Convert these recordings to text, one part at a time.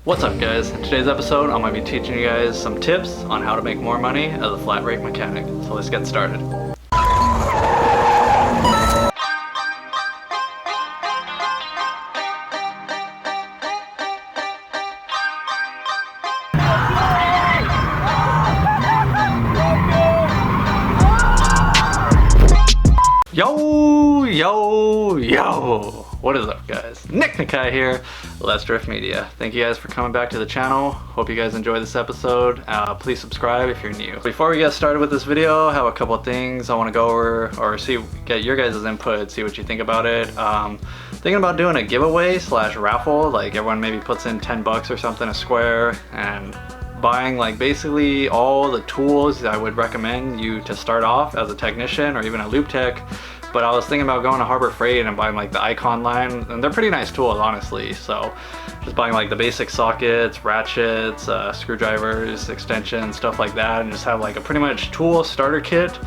What's up guys? In today's episode I'm going to be teaching you guys some tips on how to make more money as a flat rate mechanic. So let's get started. Yo! What is up guys? Nick Nakai here, Let's Drift Media. Thank you guys for coming back to the channel. Hope you guys enjoy this episode. Please subscribe if you're new. Before we get started with this video, I have a couple of things I want to go over or get your guys' input, see what you think about it. Thinking about doing a giveaway slash raffle, like everyone maybe puts in 10 bucks or something a square and buying like basically all the tools I would recommend you to start off as a technician or even a loop tech. But I was thinking about going to Harbor Freight and buying like the Icon line, and they're pretty nice tools honestly. So just buying like the basic sockets, ratchets, screwdrivers, extensions, stuff like that, and just have like a pretty much tool starter kit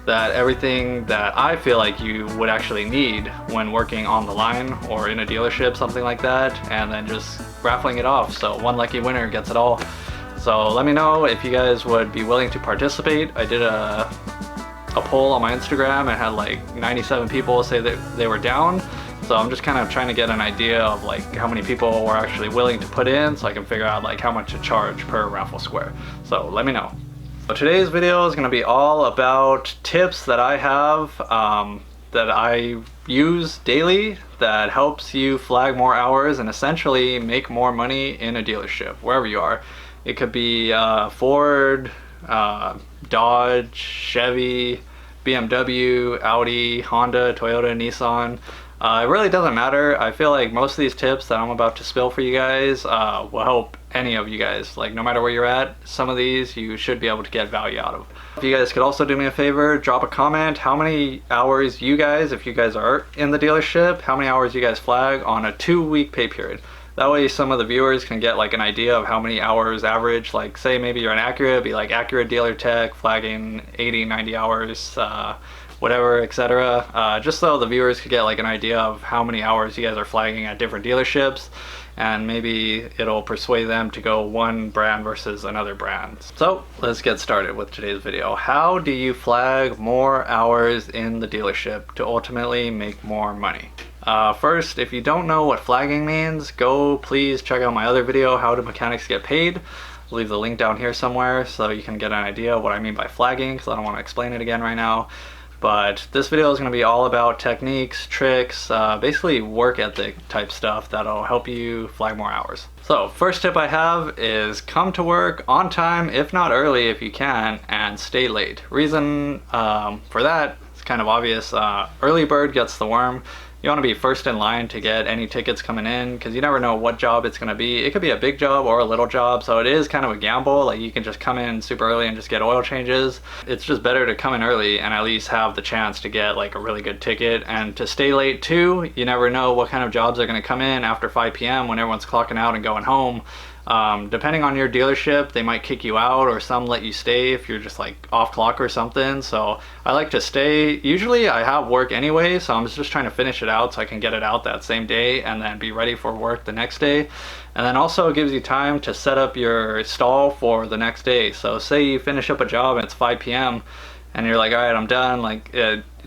that everything that I feel like you would actually need when working on the line or in a dealership, something like that, and then just raffling it off. So one lucky winner gets it all. So let me know if you guys would be willing to participate. I did a poll on my Instagram and had like 97 people say that they were down. So I'm just kind of trying to get an idea of like how many people were actually willing to put in so I can figure out like how much to charge per raffle square. So let me know. So today's video is going to be all about tips that I have that I use daily that helps you flag more hours and essentially make more money in a dealership, wherever you are. It could be Ford, Dodge, Chevy, BMW, Audi, Honda, Toyota, Nissan. It really doesn't matter. I feel like most of these tips that I'm about to spill for you guys will help any of you guys. Like no matter where you're at, some of these you should be able to get value out of. If you guys could also do me a favor, drop a comment how many hours you guys, if you guys are in the dealership, how many hours you guys flag on a 2-week pay period. That way some of the viewers can get like an idea of how many hours average. Like say maybe you're an Acura, it'd be like Acura dealer tech flagging 80, 90 hours, whatever, etc. Just so the viewers could get like an idea of how many hours you guys are flagging at different dealerships, and maybe it'll persuade them to go one brand versus another brand. So let's get started with today's video. How do you flag more hours in the dealership to ultimately make more money? First, if you don't know what flagging means, please check out my other video, How Do Mechanics Get Paid? I'll leave the link down here somewhere so you can get an idea of what I mean by flagging, because I don't want to explain it again right now. But this video is going to be all about techniques, tricks, basically work ethic type stuff that'll help you flag more hours. So first tip I have is come to work on time, if not early if you can, and stay late. Reason for that is kind of obvious. Early bird gets the worm. You want to be first in line to get any tickets coming in, because you never know what job it's going to be. It could be a big job or a little job, so it is kind of a gamble. Like you can just come in super early and just get oil changes. It's just better to come in early and at least have the chance to get like a really good ticket. And to stay late too, you never know what kind of jobs are going to come in after 5 p.m. when everyone's clocking out and going home. Depending on your dealership, they might kick you out, or some let you stay if you're just like off clock or something. So I like to stay. Usually I have work anyway, so I'm just trying to finish it out so I can get it out that same day and then be ready for work the next day. And then also it gives you time to set up your stall for the next day. So say you finish up a job and it's 5 p.m. and you're like, all right, I'm done. Like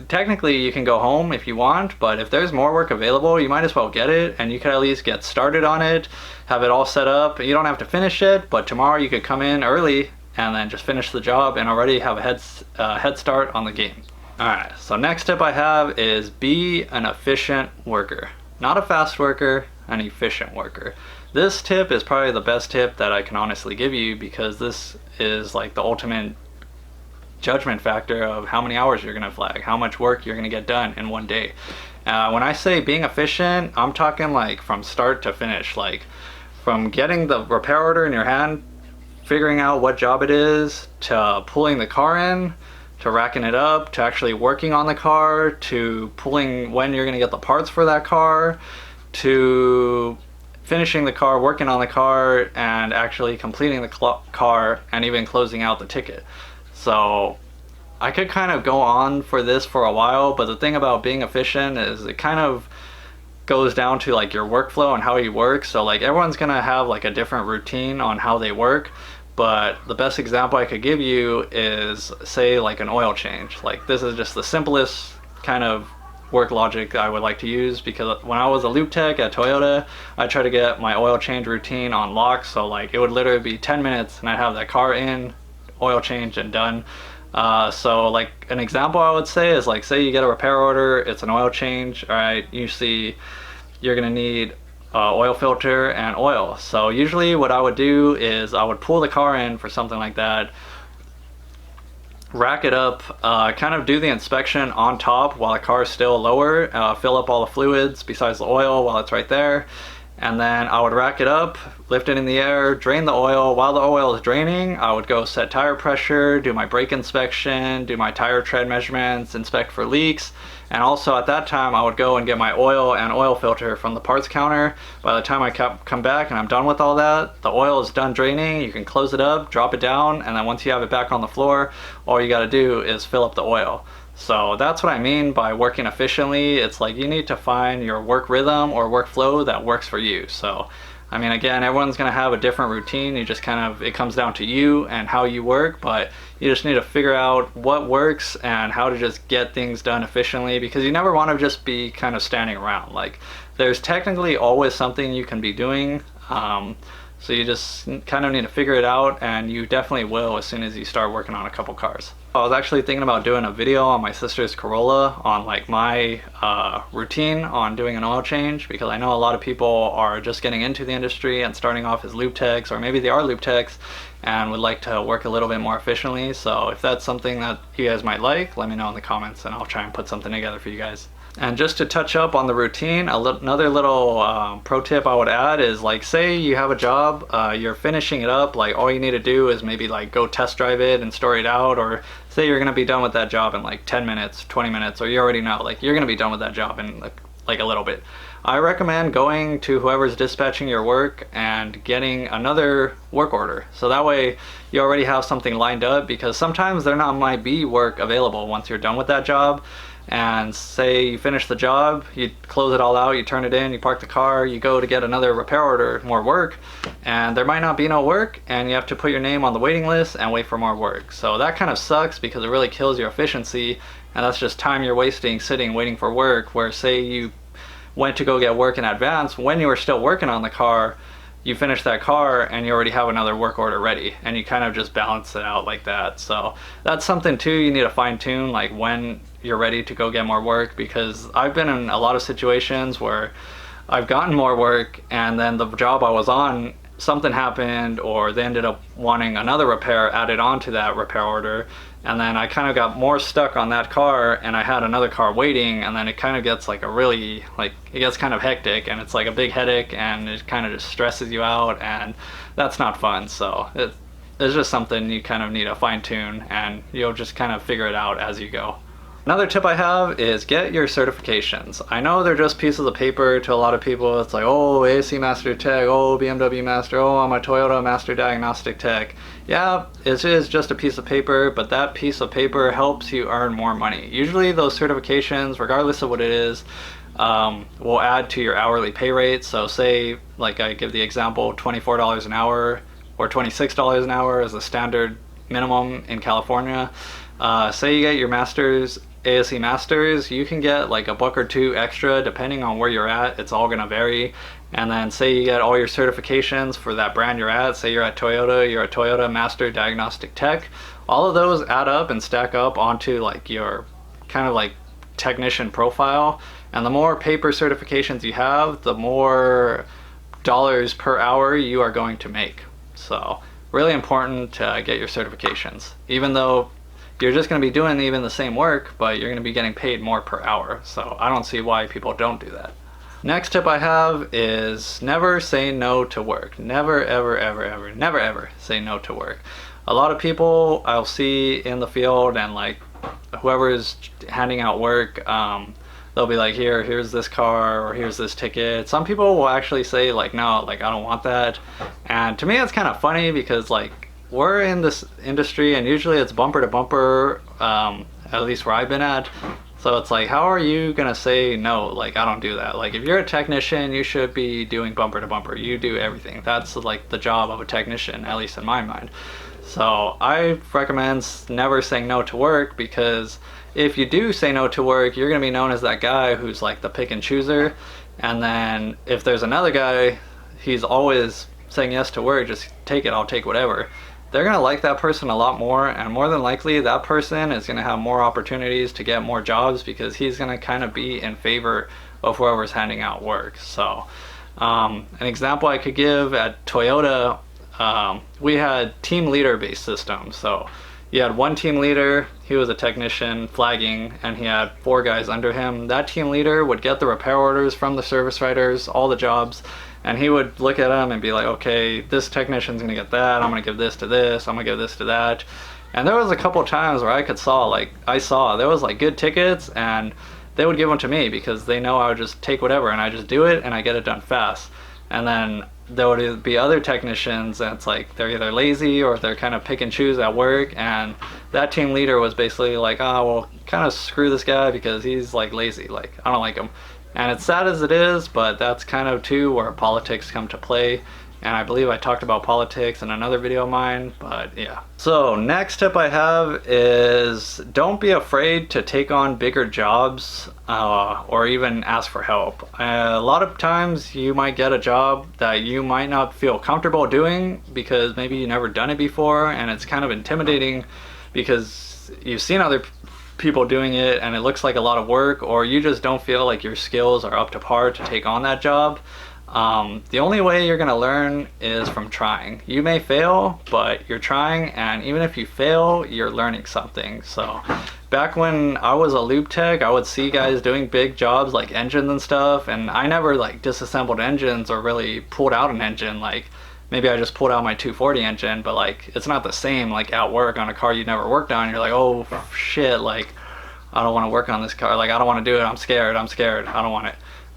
technically you can go home if you want, but if there's more work available, you might as well get it, and you can at least get started on it, have it all set up. You don't have to finish it, but tomorrow you could come in early and then just finish the job and already have a head start on the game. Alright, so next tip I have is be an efficient worker. Not a fast worker, an efficient worker. This tip is probably the best tip that I can honestly give you, because this is like the ultimate judgment factor of how many hours you're going to flag, how much work you're going to get done in one day. When I say being efficient, I'm talking like from start to finish, like from getting the repair order in your hand, figuring out what job it is, to pulling the car in, to racking it up, to actually working on the car, to pulling when you're going to get the parts for that car, to finishing the car, working on the car, and actually completing the car, and even closing out the ticket. So I could kind of go on for this for a while, but the thing about being efficient is it kind of goes down to like your workflow and how you work. So like everyone's gonna have like a different routine on how they work. But the best example I could give you is, say, like an oil change. Like this is just the simplest kind of work logic I would like to use, because when I was a loop tech at Toyota, I tried to get my oil change routine on lock. So like it would literally be 10 minutes and I'd have that car in, oil change, and done. So like an example I would say is, like, say you get a repair order, it's an oil change. All right, you see you're gonna need oil filter and oil. So usually what I would do is I would pull the car in for something like that, rack it up, kind of do the inspection on top while the car is still lower, fill up all the fluids besides the oil while it's right there, and then I would rack it up, lift it in the air, drain the oil. While the oil is draining, I would go set tire pressure, do my brake inspection, do my tire tread measurements, inspect for leaks. And also at that time, I would go and get my oil and oil filter from the parts counter. By the time I come back and I'm done with all that, the oil is done draining. You can close it up, drop it down, and then once you have it back on the floor, all you gotta do is fill up the oil. So that's what I mean by working efficiently. It's like you need to find your work rhythm or workflow that works for you. So I mean, again, everyone's gonna have a different routine. You just kind of, it comes down to you and how you work, but you just need to figure out what works and how to just get things done efficiently, because you never want to just be kind of standing around. Like there's technically always something you can be doing. So you just kind of need to figure it out, and you definitely will as soon as you start working on a couple cars. I was actually thinking about doing a video on my sister's Corolla on like my routine on doing an oil change, because I know a lot of people are just getting into the industry and starting off as loop techs, or maybe they are loop techs and would like to work a little bit more efficiently. So if that's something that you guys might like, let me know in the comments and I'll try and put something together for you guys. And just to touch up on the routine, another little pro tip I would add is, like, say you have a job, you're finishing it up, like all you need to do is maybe like go test drive it and story it out, or say you're gonna be done with that job in like 10 minutes, 20 minutes, or you already know like you're gonna be done with that job in like a little bit. I recommend going to whoever's dispatching your work and getting another work order. So that way you already have something lined up, because sometimes there might be work available once you're done with that job. And say you finish the job, you close it all out, you turn it in, you park the car, you go to get another repair order, more work, and there might not be no work, and you have to put your name on the waiting list and wait for more work. So that kind of sucks, because it really kills your efficiency, and that's just time you're wasting sitting waiting for work. Where say you went to go get work in advance, when you were still working on the car, you finish that car and you already have another work order ready, and you kind of just balance it out like that. So that's something too you need to fine tune, like when you're ready to go get more work, because I've been in a lot of situations where I've gotten more work and then the job I was on, something happened, or they ended up wanting another repair added on to that repair order, and then I kind of got more stuck on that car and I had another car waiting, and then it kind of gets like it gets kind of hectic, and it's like a big headache, and it kind of just stresses you out, and that's not fun. So it's just something you kind of need to fine tune, and you'll just kind of figure it out as you go. Another tip I have is get your certifications. I know they're just pieces of paper to a lot of people. It's like, oh, ASE Master Tech, oh, BMW Master, oh, I'm a Toyota Master Diagnostic Tech. Yeah, it is just a piece of paper, but that piece of paper helps you earn more money. Usually those certifications, regardless of what it is, will add to your hourly pay rate. So say, like I give the example, $24 an hour or $26 an hour is the standard minimum in California. Say you get your master's, ASE Masters, you can get like $1 or $2 extra depending on where you're at. It's all gonna vary. And then say you get all your certifications for that brand you're at. Say you're at Toyota, you're a Toyota Master Diagnostic Tech. All of those add up and stack up onto like your kind of like technician profile. And the more paper certifications you have, the more dollars per hour you are going to make. So really important to get your certifications, even though you're just going to be doing even the same work, but you're going to be getting paid more per hour. So I don't see why people don't do that. Next tip I have is never say no to work. Never, ever, ever, ever, never, ever say no to work. A lot of people I'll see in the field, and like whoever is handing out work, they'll be like, here's this car, or here's this ticket. Some people will actually say like, no, like I don't want that. And to me it's kind of funny, because like we're in this industry and usually it's bumper to bumper, at least where I've been at. So it's like, how are you gonna say no? Like, I don't do that. Like, if you're a technician, you should be doing bumper to bumper. You do everything. That's like the job of a technician, at least in my mind. So I recommend never saying no to work, because if you do say no to work, you're gonna be known as that guy who's like the pick and chooser. And then if there's another guy, he's always saying yes to work, just take it, I'll take whatever. They're gonna like that person a lot more, and more than likely that person is gonna have more opportunities to get more jobs, because he's gonna kind of be in favor of whoever's handing out work. So an example I could give at Toyota, we had team leader based systems. So you had one team leader, he was a technician flagging, and he had 4 guys under him. That team leader would get the repair orders from the service writers, all the jobs, and he would look at them and be like, okay, this technician's gonna get that, I'm gonna give this to this, I'm gonna give this to that. And there was a couple times where I saw there was like good tickets, and they would give them to me because they know I would just take whatever and I just do it and I get it done fast. And then there would be other technicians and it's like they're either lazy or they're kind of pick and choose at work, and that team leader was basically like, oh well, kind of screw this guy because he's like lazy, like I don't like him. And it's sad as it is, but that's kind of too where politics come to play. And I believe I talked about politics in another video of mine, but yeah. So next tip I have is don't be afraid to take on bigger jobs or even ask for help. A lot of times you might get a job that you might not feel comfortable doing because maybe you never done it before, and it's kind of intimidating because you've seen other people doing it and it looks like a lot of work, or you just don't feel like your skills are up to par to take on that job. The only way you're gonna learn is from trying. You may fail, but you're trying, and even if you fail, you're learning something. So back when I was a lube tech, I would see guys doing big jobs like engines and stuff, and I never like disassembled engines or really pulled out an engine. Like maybe I just pulled out my 240 engine, but like it's not the same like at work on a car you never worked on. You're like, oh shit, like I don't want to work on this car, like I don't want to do it, I'm scared, I don't want it.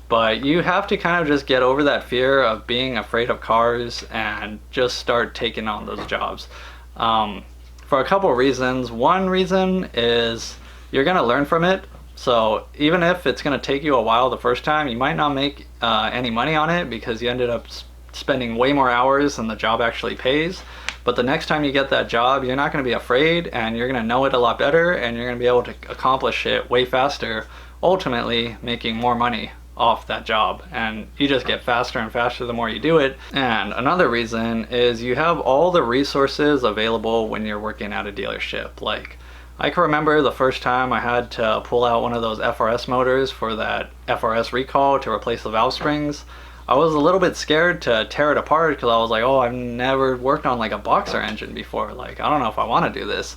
But you have to kind of just get over that fear of being afraid of cars and just start taking on those jobs. For a couple of reasons. One reason is you're gonna learn from it. So even if it's gonna take you a while the first time, you might not make any money on it because you ended up spending way more hours than the job actually pays. But the next time you get that job, you're not gonna be afraid, and you're gonna know it a lot better, and you're gonna be able to accomplish it way faster, ultimately making more money off that job. And you just get faster and faster the more you do it. And another reason is you have all the resources available when you're working at a dealership. Like I can remember the first time I had to pull out one of those FRS motors for that FRS recall to replace the valve springs. I was a little bit scared to tear it apart because I was like, oh, I've never worked on like a boxer engine before, like I don't know if I want to do this.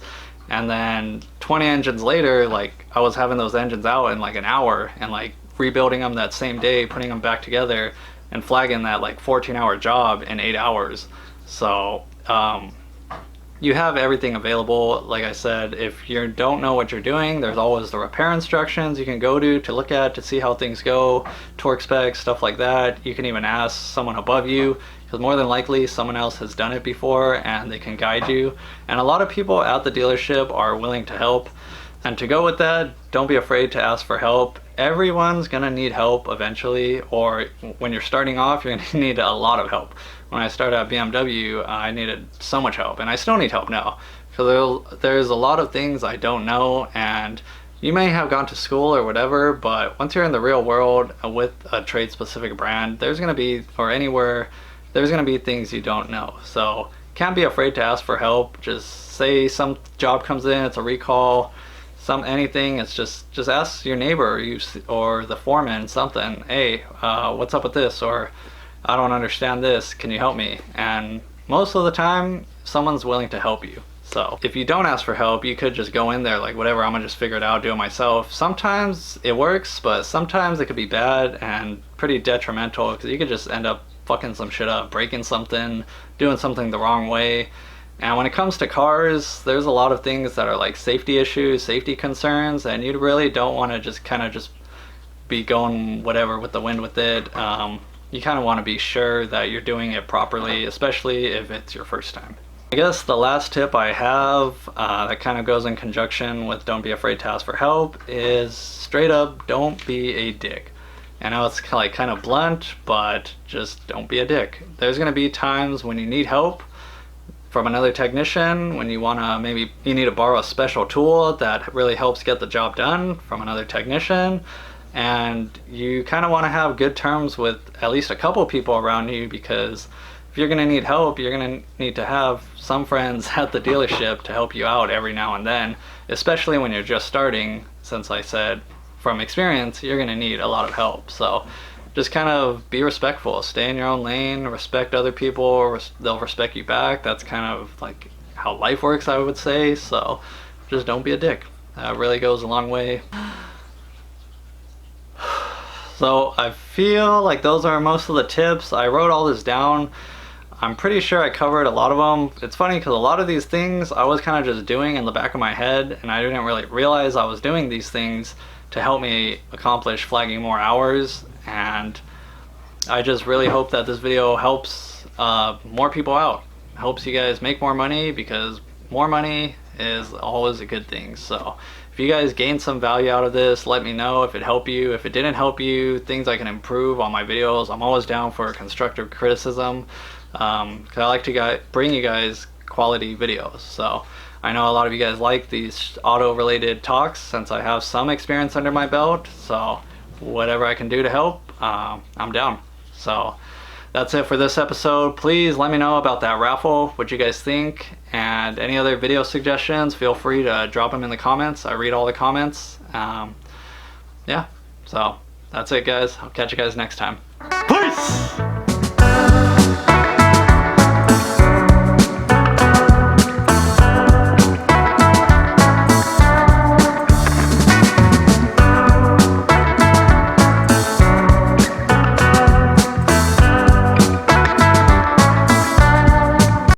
And then 20 engines later, like I was having those engines out in like an hour, and like rebuilding them that same day, putting them back together, and flagging that like 14-hour job in 8 hours. So you have everything available. Like I said, if you don't know what you're doing, there's always the repair instructions you can go to look at to see how things go, torque specs, stuff like that. You can even ask someone above you, because more than likely someone else has done it before and they can guide you. And a lot of people at the dealership are willing to help. And to go with that, don't be afraid to ask for help. Everyone's gonna need help eventually, or when you're starting off, you're gonna need a lot of help. When I started at BMW, I needed so much help, and I still need help now. So there's a lot of things I don't know, and you may have gone to school or whatever, but once you're in the real world with a trade-specific brand, there's gonna be, or anywhere, there's gonna be things you don't know. So can't be afraid to ask for help. Just say some job comes in, it's a recall, anything, it's just ask your neighbor or the foreman something. Hey, what's up with this? Or I don't understand this, can you help me? And most of the time someone's willing to help you. So if you don't ask for help, you could just go in there like, whatever, I'm gonna just figure it out, do it myself. Sometimes it works, but sometimes it could be bad and pretty detrimental, because you could just end up fucking some shit up, breaking something, doing something the wrong way. And when it comes to cars, there's a lot of things that are like safety issues, safety concerns, and you really don't want to just kind of just be going whatever with the wind with it. You kind of want to be sure that you're doing it properly, especially if it's your first time. I guess the last tip I have that kind of goes in conjunction with don't be afraid to ask for help is straight up don't be a dick. I know it's kind of blunt, but just don't be a dick. There's going to be times when you need help from another technician, when you want to, maybe you need to borrow a special tool that really helps get the job done from another technician, and you kind of want to have good terms with at least a couple people around you, because if you're going to need help, you're going to need to have some friends at the dealership to help you out every now and then, especially when you're just starting. Since I said from experience, you're going to need a lot of help. So just kind of be respectful, stay in your own lane, respect other people, they'll respect you back. That's kind of like how life works, I would say. So just don't be a dick. That really goes a long way. So I feel like those are most of the tips. I wrote all this down. I'm pretty sure I covered a lot of them. It's funny because a lot of these things I was kind of just doing in the back of my head, and I didn't really realize I was doing these things to help me accomplish flagging more hours. And I just really hope that this video helps more people out. Helps you guys make more money, because more money is always a good thing. So if you guys gained some value out of this, let me know if it helped you. If it didn't help you, things I can improve on my videos. I'm always down for constructive criticism, because I like to bring you guys quality videos. So I know a lot of you guys like these auto related talks, since I have some experience under my belt. So whatever I can do to help, I'm down. So that's it for this episode. Please let me know about that raffle, what you guys think, and any other video suggestions, feel free to drop them in the comments. I read all the comments. Yeah, so that's it, guys. I'll catch you guys next time. Peace!